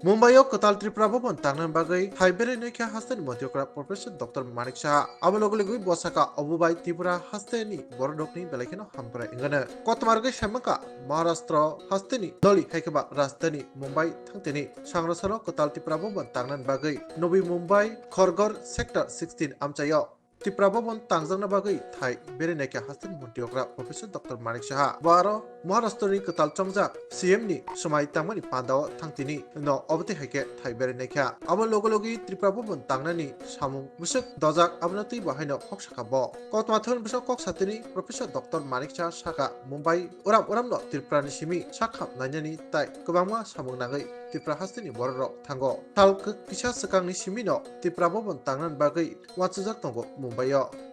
Mumbai Kotal Tripura Bhavan Tangnan Bagai Haibere Nekha Hasten Motiokra Professor Dr. Manik Shah Abalogli Bosaka Abubai Tripura Hasteni Borodokni Belekino Hampra Ingana Kotmarga Shamaka Maharashtra Hasteni Doli Haikaba Rastani Mumbai Tangteni Sangrasaro Kotal Tripura Bhavan Tangnan Bagai Novi Mumbai Khorgor Sector 16 Amchayo Tripura Bhavan Tangjangna Bagai Thai Bere Nekha Hasten Motiokra Professor Dr. Manik Shah Baro Maharashtra Kotal Chongjak CM ni Somai Tangmani Pandao Tangtini no Obati Hake Thai Bere Nekha Abon Logologi Tripura Bhavan Tangnani Samung Musuk Dojak Abnati Bahino Hoksaka Bo Kotmathon Busok Kok Satini Professor Dr. Manik Shah Shaka Mumbai Uram no Tripura Nishimi Shaka Nanyani Tai Kubama Samung Nagai Tripura Hastini Borok Tango Tal Kisha Sakang Nishimino Tripura Bhavan Tangnan Bagai Watsuzak Tongo Mumbai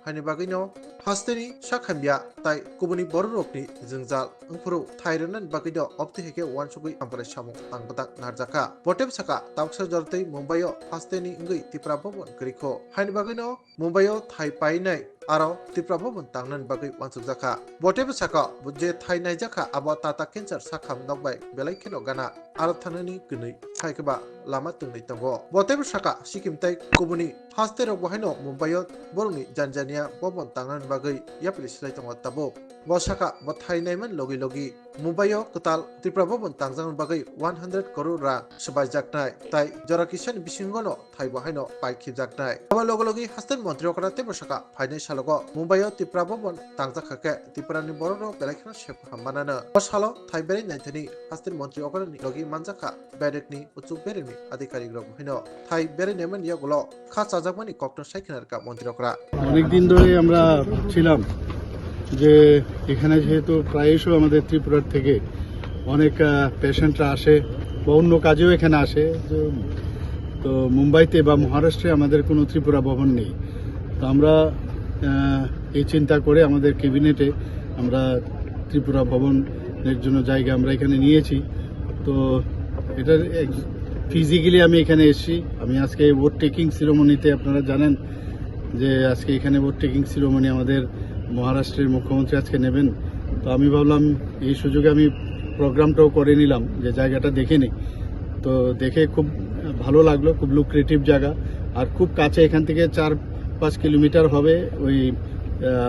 Hani Bagino Hastini Shakambia Tai Kubuni Borokni Zingzal Ungpuru Thailand Bagido Opti Heke Wansugui Ampere Samung Tangbatak Narjaka Botep Saka Tauksa Jorte Mumbai Hastini Ngui Tripura Bhavan Griko Hani Bagino Mumbai Thai Painai Aro Tripura Bhavan Tangnan Bagai Wansukjaka Botep Saka Budje Thai Naijaka Abo Tata Cancer Sakam Nokbai Belai Keno Gana Aro Thanani Gunui Haikaba Lama Tungai Tango Botep Saka Sikim Tai Kubuni Hastero Bahino Mumbai Boruni Janjania Bhavan Tangnan Bagai Yapili Silai Tango Tabo Bosaka Bothai Naiman Logi Logi Mumbai Kotal Tripura Bhavan Tangjang Bagai 100 crore ra Sabai Jaknai Tai Jorakishan Bisingono Thai Bahino Pai Khib Jaknai Aba Logologi Hasten Montri Okara Tebosaka Phainai Salogo Mumbai Tripura Bhavan Tangjakake Tripura ni Bororo Belekna Shep Hambanana Osalo Thai Bere Naithani Hasten Montri Okara ni Logi Manjaka Bedekni Utsuk Bereni Adhikarik Rok Bahino Thai Bere Neman Yagulo Khas Ajakmani Kokto Shaikinarka Montri Okara অনেক দিন ধরে আমরা ছিলাম যে এখানে যেহেতু প্রায়শই আমাদের ত্রিপুরার থেকে অনেক পেশেন্টরা আসে বা অন্য কাজেও এখানে আসে তো মুম্বাইতে বা মহারাষ্ট্রে আমাদের কোনো ত্রিপুরা ভবন নেই তো আমরা এই চিন্তা করে আমাদের ক্যাবিনেটে আমরা ত্রিপুরা ভবনের জন্য জায়গা আমরা এখানে নিয়েছি তো এটার ফিজিক্যালি আমি এখানে এসেছি আমি আজকে ভোট টেকিং সিরিমনিতে আপনারা জানেন যে আজকে এখানে ভোট টেকিং সিরিমনি আমাদের মহারাষ্ট্রের মুখ্যমন্ত্রী আজকে নেবেন তো আমি ভাবলাম এই সুযোগে আমি প্রোগ্রামটাও করে নিলাম যে জায়গাটা দেখে নিই তো দেখে খুব ভালো লাগলো খুব লুক্রেটিভ জায়গা আর খুব কাছে এখান থেকে 4-5 কিলোমিটার হবে ওই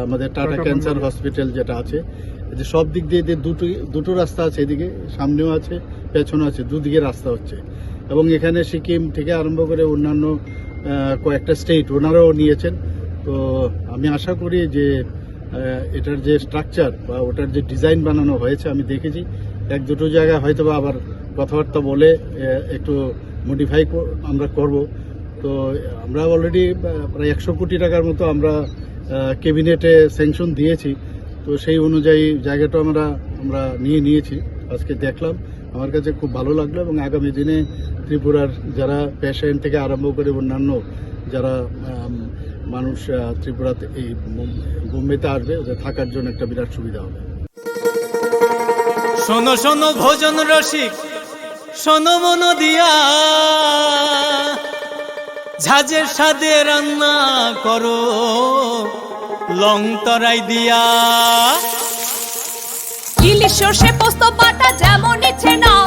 আমাদের টাটা ক্যান্সার হসপিটাল যেটা আছে যে সব দিক দিয়ে দুটো রাস্তা আছে এদিকে সামনেও আছে পেছনেও আছে দুদিকে রাস্তা হচ্ছে এবং এখানে সিকিম থেকে আরম্ভ করে অন্যান্য কয়েকটা স্টেট ওনারাও নিয়েছেন তো আমি আশা করি যে এটার যে স্ট্রাকচার বা ওটার যে ডিজাইন বানানো হয়েছে আমি দেখেছি এক দুটো জায়গায় হয়তো বা আবার কথাবার্তা বলে একটু মডিফাই আমরা করব তো আমরা অলরেডি প্রায় 100 কোটি টাকার মতো আমরা ক্যাবিনেটে স্যাংশন দিয়েছি তো সেই অনুযায়ী জায়গাটা আমরা নিয়েছি আজকে দেখলাম আমার কাছে খুব ভালো লাগলো এবং আগামী দিনে ত্রিপুরার যারা পেশেন্ট থেকে আরম্ভ করে অন্যান্য যারা মানুষ ত্রিপুরাতে এই বোম্বেতে আসবে ওদের থাকার জন্য একটা বিরাট সুবিধা হবে শোনো শোনো ভোজন রসিক শোনো মন দিয়া ঝাঁঝের স্বাদে রান্না করো লং তরাই দিয়া ইলিশ সর্ষে পোস্ত বাটা যেমন ইচ্ছে নাও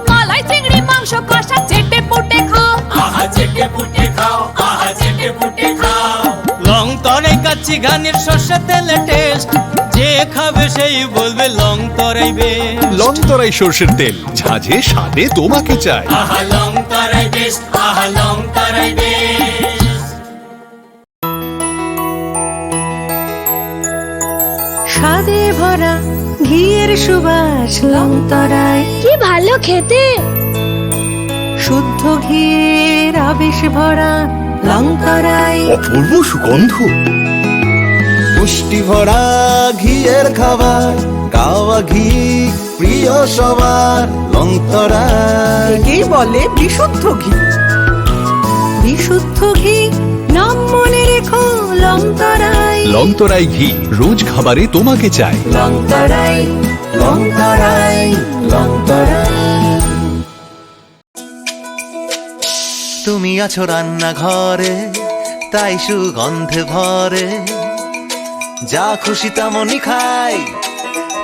মালাই চিংড়ি মাংস কষা চেটে পুটে খাও আহা চেটে পুটে খাও আহা চেটে পুটে খাও লং তরাই কাচ্চি ঘানির সর্ষে তেলে টেস্ট যে খাবে সেই বলবে লং তরাই বেশ লং তরাই সরষের তেল ঝাঁঝে স্বাদে তোমাকে চাই আহা লং তরাই বেশ আহা লং তরাই বেশ স্বাদে ভরা ঘিয়ের সুবাস লংতরায় কি ভালো খেতে শুদ্ধ ঘিয়ের আবেশ ভরা লংতরায় অপূর্ব সুগন্ধ পুষ্টি ভরা ঘিয়ের খাবার কাওয়া ঘি প্রিয় সবার লংতরায় একেই বলে বিশুদ্ধ ঘি বিশুদ্ধ ঘি নাম মনে রেখো লংতরায় লংতরাই ঘি রোজ খাবারে তোমাকে চাই লংতরায় লংতরায় লংতরায় তুমি আছো রান্নাঘরে তাই সুগন্ধে ভরে যা খুশি তেমনই খাই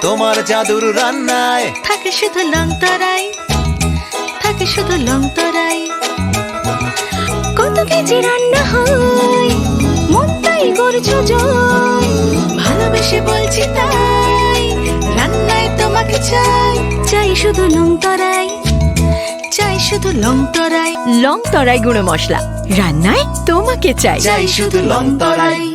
তোমার জাদুর রান্নায় থাকে শুধু লংতরায় থাকে শুধু লং তরাই। কত কেজি রান্না হয় মন তাই করছো জয়, ভালোবেসে বলছি তাই রান্নায় তোমাকে চাই, চাই শুধু লং তরাই, চাই শুধু লং তরাই। লং তরাই গুঁড়ো মশলা রান্নায় তোমাকে চাই, চাই শুধু লং তরাই।